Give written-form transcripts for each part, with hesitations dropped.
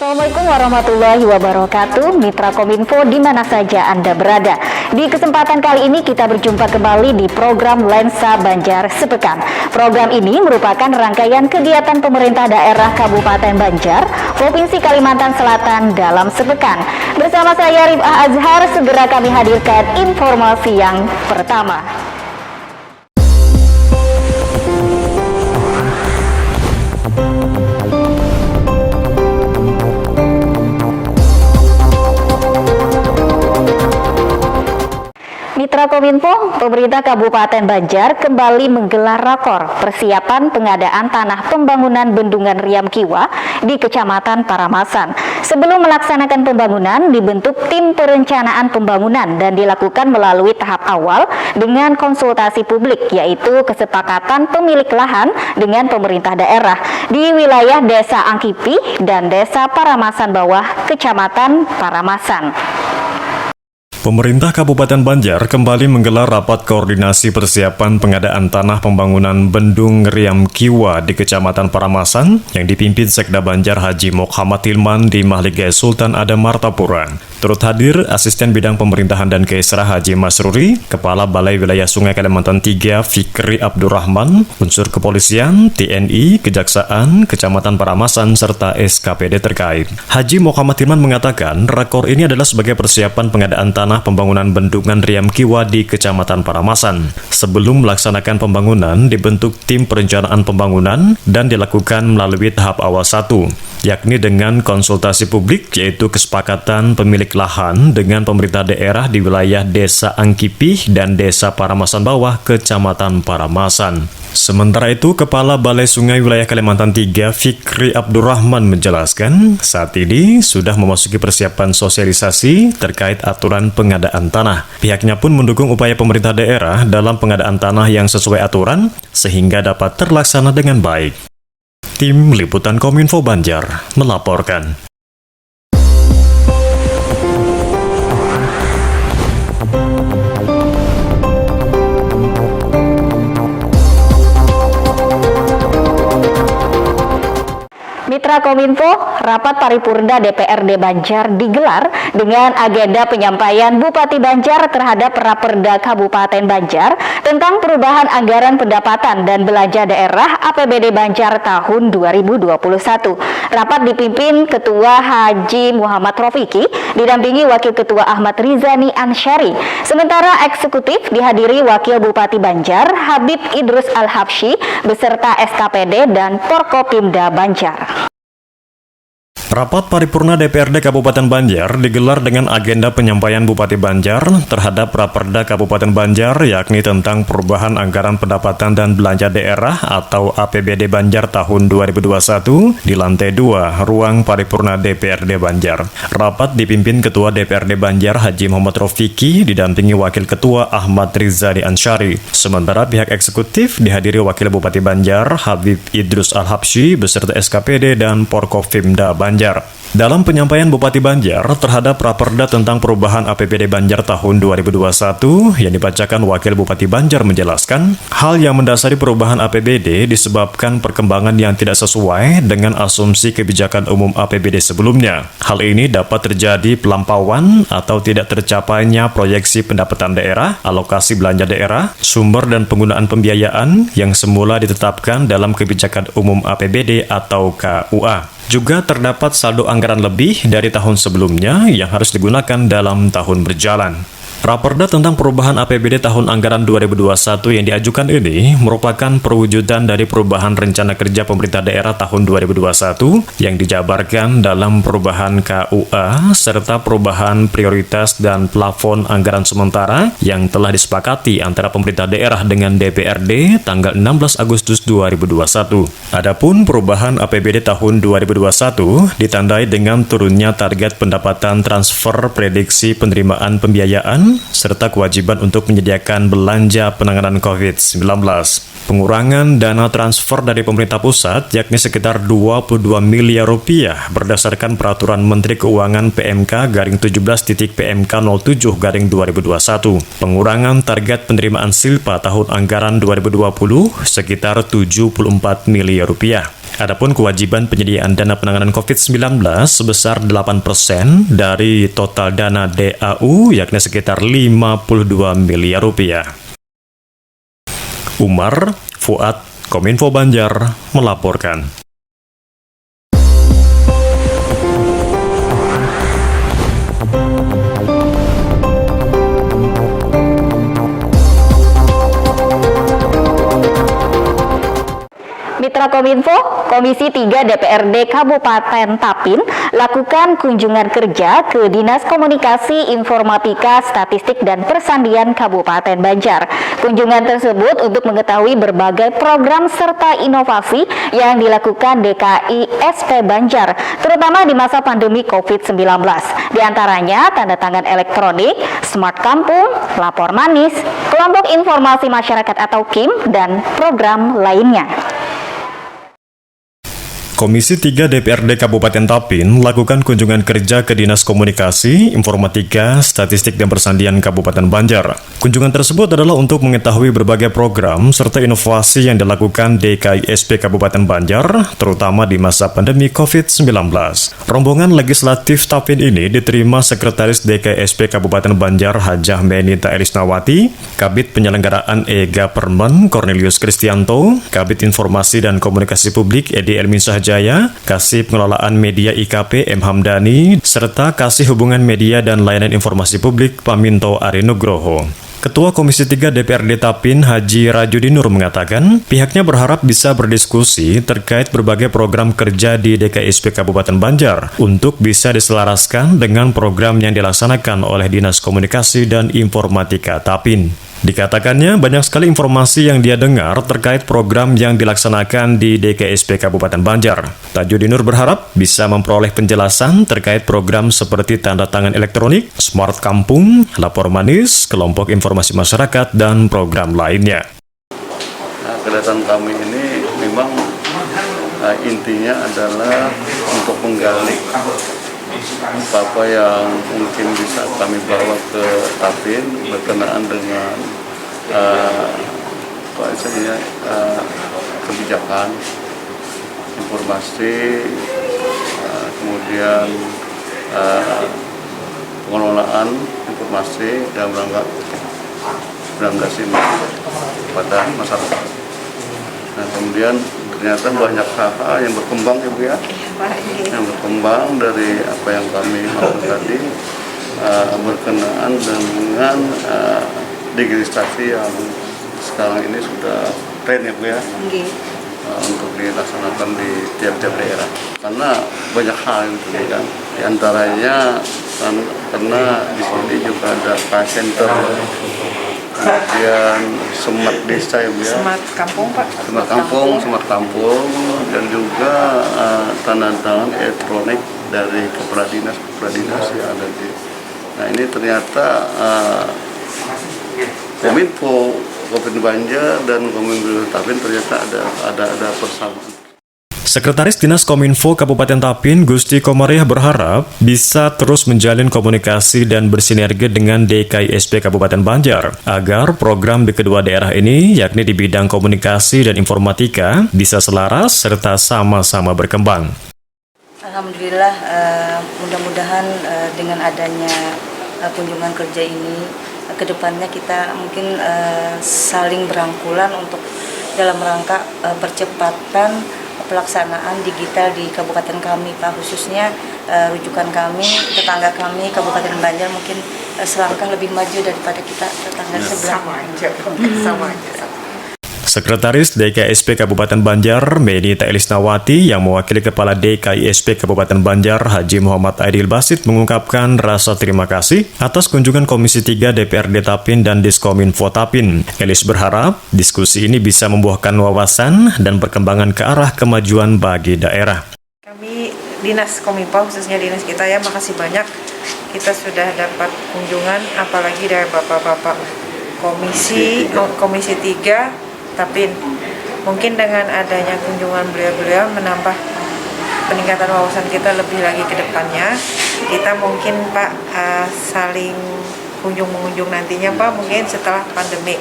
Assalamualaikum warahmatullahi wabarakatuh, Mitra Kominfo di mana saja Anda berada. Di kesempatan kali ini kita berjumpa kembali di program Lensa Banjar Sepekan. Program ini merupakan rangkaian kegiatan pemerintah daerah Kabupaten Banjar, Provinsi Kalimantan Selatan dalam sepekan. Bersama saya Rifah Azhar, segera kami hadirkan informasi yang pertama. Mitra Kominfo, pemerintah Kabupaten Banjar kembali menggelar rakor persiapan pengadaan tanah pembangunan Bendungan Riam Kiwa di Kecamatan Paramasan. Sebelum melaksanakan pembangunan, dibentuk tim perencanaan pembangunan dan dilakukan melalui tahap awal dengan konsultasi publik, yaitu kesepakatan pemilik lahan dengan pemerintah daerah di wilayah Desa Angkipi dan Desa Paramasan Bawah, Kecamatan Paramasan. Pemerintah Kabupaten Banjar kembali menggelar rapat koordinasi persiapan pengadaan tanah pembangunan Bendung Riam Kiwa di Kecamatan Paramasan yang dipimpin Sekda Banjar Haji Muhammad Hilman di Mahligai Sultan Adam Martapura. Turut hadir Asisten Bidang Pemerintahan dan Keisra Haji Masruri, Kepala Balai Wilayah Sungai Kalimantan III Fikri Abdurrahman, unsur kepolisian, TNI, Kejaksaan, Kecamatan Paramasan, serta SKPD terkait. Haji Muhammad Hilman mengatakan rakor ini adalah sebagai persiapan pengadaan tanah pembangunan Bendungan Riam Kiwa di Kecamatan Paramasan. Sebelum melaksanakan pembangunan, dibentuk tim perencanaan pembangunan dan dilakukan melalui tahap awal 1, yakni dengan konsultasi publik, yaitu kesepakatan pemilik lahan dengan pemerintah daerah di wilayah Desa Angkipi dan Desa Paramasan Bawah, Kecamatan Paramasan. Sementara itu, Kepala Balai Sungai Wilayah Kalimantan III Fikri Abdurrahman menjelaskan, saat ini sudah memasuki persiapan sosialisasi terkait aturan pengadaan tanah. Pihaknya pun mendukung upaya pemerintah daerah dalam pengadaan tanah yang sesuai aturan, sehingga dapat terlaksana dengan baik. Tim Liputan Kominfo Banjar melaporkan. Mitra Kominfo, rapat paripurna DPRD Banjar digelar dengan agenda penyampaian Bupati Banjar terhadap Raperda Kabupaten Banjar tentang perubahan anggaran pendapatan dan belanja daerah APBD Banjar tahun 2021. Rapat dipimpin Ketua Haji Muhammad Rofiki, didampingi Wakil Ketua Ahmad Rizani Ansyari. Sementara eksekutif dihadiri Wakil Bupati Banjar Habib Idrus Al-Habsyi beserta SKPD dan Porkopimda Banjar. Rapat paripurna DPRD Kabupaten Banjar digelar dengan agenda penyampaian Bupati Banjar terhadap Raperda Kabupaten Banjar, yakni tentang perubahan anggaran pendapatan dan belanja daerah atau APBD Banjar tahun 2021 di lantai 2 ruang paripurna DPRD Banjar. Rapat dipimpin Ketua DPRD Banjar Haji Muhammad Rofiki didampingi Wakil Ketua Ahmad Rizani Ansyari. Sementara pihak eksekutif dihadiri Wakil Bupati Banjar Habib Idrus Al-Habsyi beserta SKPD dan Porkopimda Banjar. Dalam penyampaian Bupati Banjar terhadap Raperda tentang perubahan APBD Banjar tahun 2021 yang dibacakan Wakil Bupati Banjar menjelaskan, hal yang mendasari perubahan APBD disebabkan perkembangan yang tidak sesuai dengan asumsi kebijakan umum APBD sebelumnya. Hal ini dapat terjadi pelampauan atau tidak tercapainya proyeksi pendapatan daerah, alokasi belanja daerah, sumber dan penggunaan pembiayaan yang semula ditetapkan dalam kebijakan umum APBD atau KUA. Juga terdapat saldo anggaran lebih dari tahun sebelumnya yang harus digunakan dalam tahun berjalan. Raperda tentang perubahan APBD tahun anggaran 2021 yang diajukan ini merupakan perwujudan dari perubahan rencana kerja pemerintah daerah tahun 2021 yang dijabarkan dalam perubahan KUA serta perubahan prioritas dan plafon anggaran sementara yang telah disepakati antara pemerintah daerah dengan DPRD tanggal 16 Agustus 2021. Adapun perubahan APBD tahun 2021 ditandai dengan turunnya target pendapatan transfer prediksi penerimaan pembiayaan serta kewajiban untuk menyediakan belanja penanganan COVID-19. Pengurangan dana transfer dari pemerintah pusat yakni sekitar 22 miliar rupiah berdasarkan Peraturan Menteri Keuangan PMK/17.PMK07/2021. Pengurangan target penerimaan silpa tahun anggaran 2020 sekitar 74 miliar rupiah. Adapun kewajiban penyediaan dana penanganan COVID-19 sebesar 8% dari total dana DAU, yakni sekitar 52 miliar rupiah. Umar Fuad, Kominfo Banjar, melaporkan. Mitra Kominfo, Komisi 3 DPRD Kabupaten Tapin lakukan kunjungan kerja ke Dinas Komunikasi Informatika Statistik dan Persandian Kabupaten Banjar. Kunjungan tersebut untuk mengetahui berbagai program serta inovasi yang dilakukan DKI SP Banjar, terutama di masa pandemi COVID-19. Di antaranya tanda tangan elektronik, smart kampung, lapor manis, kelompok informasi masyarakat atau KIM, dan program lainnya. Komisi 3 DPRD Kabupaten Tapin melakukan kunjungan kerja ke Dinas Komunikasi, Informatika, Statistik dan Persandian Kabupaten Banjar. Kunjungan tersebut adalah untuk mengetahui berbagai program serta inovasi yang dilakukan DKISP Kabupaten Banjar, terutama di masa pandemi COVID-19. Rombongan legislatif Tapin ini diterima Sekretaris DKISP Kabupaten Banjar Hajah Menita Elisnawati, Kabid Penyelenggaraan EGA Permen Cornelius Kristianto, Kabid Informasi dan Komunikasi Publik Edi Elminsah Jaya, Kasih Pengelolaan Media IKP M. Hamdani, serta Kasih Hubungan Media dan Layanan Informasi Publik Paminto Ari Nugroho. Ketua Komisi 3 DPRD Tapin Haji Rajudinur mengatakan pihaknya berharap bisa berdiskusi terkait berbagai program kerja di DKISP Kabupaten Banjar untuk bisa diselaraskan dengan program yang dilaksanakan oleh Dinas Komunikasi dan Informatika Tapin. Dikatakannya banyak sekali informasi yang dia dengar terkait program yang dilaksanakan di DKISP Kabupaten Banjar. Tajudinur berharap bisa memperoleh penjelasan terkait program seperti tanda tangan elektronik, smart kampung, lapor manis, kelompok informasi masyarakat, dan program lainnya. Nah, kedatangan kami ini memang intinya adalah untuk menggali apa yang mungkin bisa kami bawa ke Tapin berkenaan dengan kebijakan, informasi, kemudian pengelolaan informasi dalam rangka 19 ini pada masyarakat. Nah, kemudian ternyata banyak hal yang berkembang ya Bu ya, yang berkembang dari apa yang kami maksud tadi berkenaan dengan digitalisasi yang sekarang ini sudah tren ya Bu ya, untuk dilaksanakan di tiap-tiap daerah. Karena banyak hal itu kan, di antaranya karena di sini juga ada call center, kemudian smart desa ya Bu ya, smart kampung Pak, smart kampung, dan juga tanda tangan elektronik dari kepala dinas yang ada di. Nah ini ternyata Kominfo Kabupaten Banjar dan Kominfo Tapin ternyata ada persamaan. Sekretaris Dinas Kominfo Kabupaten Tapin, Gusti Komariah berharap bisa terus menjalin komunikasi dan bersinergi dengan DKISP Kabupaten Banjar agar program di kedua daerah ini, yakni di bidang komunikasi dan informatika, bisa selaras serta sama-sama berkembang. Alhamdulillah, mudah-mudahan dengan adanya kunjungan kerja ini, kedepannya kita mungkin saling berangkulan untuk dalam rangka percepatan pelaksanaan digital di kabupaten kami Pak, khususnya rujukan kami, tetangga kami Kabupaten Banjar mungkin selangkah lebih maju daripada kita tetangga sebelah. Sama aja. Sekretaris DKISP Kabupaten Banjar, Menita Elisnawati, yang mewakili Kepala DKISP Kabupaten Banjar, Haji Muhammad Aidil Basit, mengungkapkan rasa terima kasih atas kunjungan Komisi 3 DPRD Tapin dan Diskominfo Tapin. Elis berharap diskusi ini bisa membuahkan wawasan dan perkembangan ke arah kemajuan bagi daerah. Kami Dinas Kominfo, khususnya dinas kita ya, makasih banyak kita sudah dapat kunjungan, apalagi dari Bapak-Bapak Komisi 3 Tapin. Mungkin dengan adanya kunjungan beliau-beliau menambah peningkatan wawasan kita lebih lagi ke depannya. Kita mungkin Pak saling kunjung-mengunjung nantinya Pak, mungkin setelah pandemi.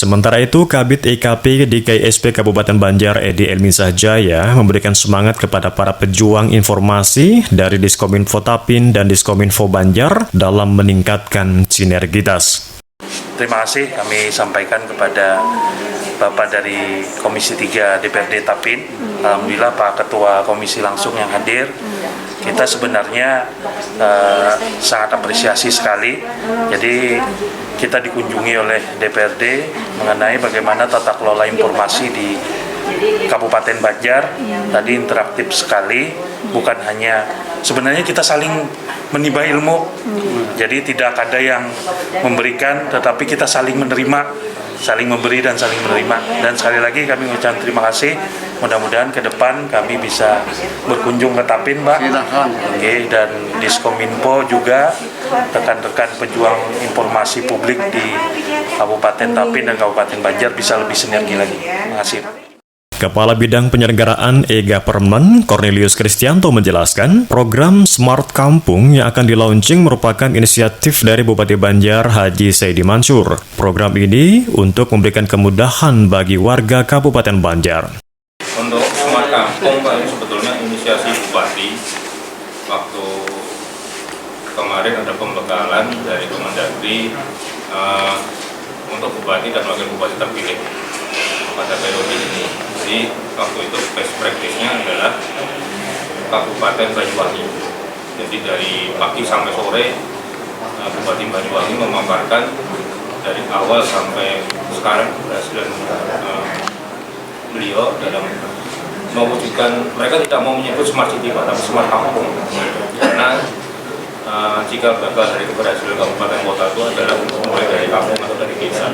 Sementara itu, Kabid EKP DKISP Kabupaten Banjar Edi Elmisah Jaya memberikan semangat kepada para pejuang informasi dari Diskominfo Tapin dan Diskominfo Banjar dalam meningkatkan sinergitas. Terima kasih kami sampaikan kepada Bapak dari Komisi 3 DPRD Tapin. Alhamdulillah Pak Ketua Komisi langsung yang hadir. Kita sebenarnya sangat apresiasi sekali. Jadi kita dikunjungi oleh DPRD mengenai bagaimana tata kelola informasi di Kabupaten Banjar. Tadi interaktif sekali, bukan hanya sebenarnya kita saling menimba ilmu. Jadi tidak ada yang memberikan, tetapi kita saling menerima, saling memberi dan saling menerima. Dan sekali lagi kami mengucapkan terima kasih. Mudah-mudahan ke depan kami bisa berkunjung ke Tapin, Mbak. Oke, dan Diskominfo juga, rekan-rekan pejuang informasi publik di Kabupaten Tapin dan Kabupaten Banjar bisa lebih sinergi lagi. Terima kasih. Kepala Bidang Penyelenggaraan E-Government Cornelius Kristianto menjelaskan, program Smart Kampung yang akan di-launching merupakan inisiatif dari Bupati Banjar Haji Saidi Mansur. Program ini untuk memberikan kemudahan bagi warga Kabupaten Banjar. Untuk Smart Kampung, Pak, ini sebetulnya inisiasi Bupati. Waktu kemarin ada pembekalan dari Kemendagri untuk Bupati dan Wakil Bupati terpilih pada periode ini. Jadi waktu itu best practice-nya adalah Kabupaten Banyuwangi. Jadi dari pagi sampai sore Bupati Banyuwangi memaparkan dari awal sampai sekarang keberhasilan beliau dalam mewujudkan, mereka tidak mau menyebut smart city tapi smart kampung, karena jika gagal dari keberhasilan kabupaten kota itu adalah mulai dari kampung atau dari desa.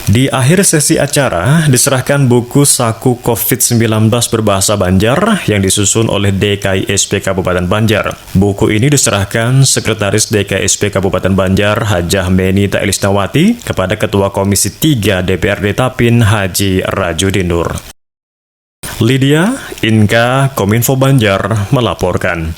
Di akhir sesi acara, diserahkan buku Saku COVID-19 berbahasa Banjar yang disusun oleh DKISP Kabupaten Banjar. Buku ini diserahkan Sekretaris DKISP Kabupaten Banjar Hajah Menita Elisnawati kepada Ketua Komisi 3 DPRD Tapin Haji Rajudin Nur. Lydia Inka Kominfo Banjar melaporkan.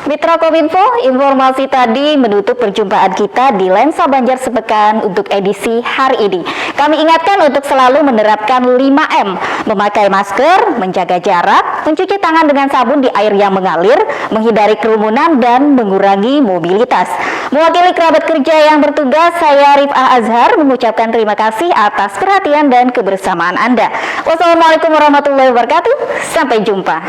Mitra Kominfo, informasi tadi menutup perjumpaan kita di Lensa Banjar Sepekan untuk edisi hari ini. Kami ingatkan untuk selalu menerapkan 5M, memakai masker, menjaga jarak, mencuci tangan dengan sabun di air yang mengalir, menghindari kerumunan, dan mengurangi mobilitas. Mewakili kerabat kerja yang bertugas, saya Rifah Azhar mengucapkan terima kasih atas perhatian dan kebersamaan Anda. Wassalamualaikum warahmatullahi wabarakatuh. Sampai jumpa.